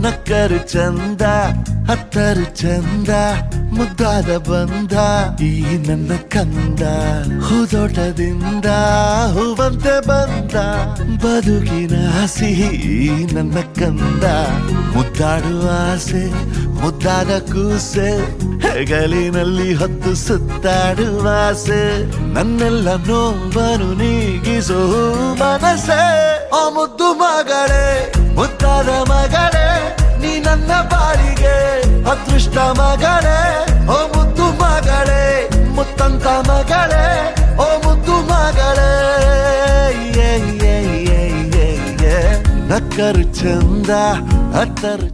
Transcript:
ನಕ್ಕರು ಚಂದ ಹತ್ತರು ಚಂದ ಮುದ್ದಾದ ಬಂದ ಈ ನನ್ನ ಕಂದ ಹೂದೋಟದಿಂದ ಹೂವಂತೆ ಬಂದ ಬದುಕಿನ ಸಿಹಿ ನನ್ನ ಕಂದ ಮುದ್ದಾಡುವ ಆಸೆ ಮುದ್ದಾದ ಕೂಸೆ ಹೆಗಲಿನಲ್ಲಿ ಹೊತ್ತು ಸುತ್ತಾಡುವ ಆಸೆ ನನ್ನೆಲ್ಲ ನೋವನ್ನು ನೀಗಿಸೋ ಮನಸ್ಸೇ ಆ ಮುದ್ದು ಮಗಳೇ ಮುದ್ದಾದ ಮಗಳೇ ನೀ ನನ್ನ ಬಾಳಿಗೆ ಅದೃಷ್ಟ ಮಗಳೇ ಓ ಮುದ್ದು ಮಗಳೇ ಮುತ್ತಂತ ಮಗಳೇ ಓ ಮುದ್ದು ಮಗಳೇ ನಕ್ಕರು ಚಂದ ಅತ್ತರು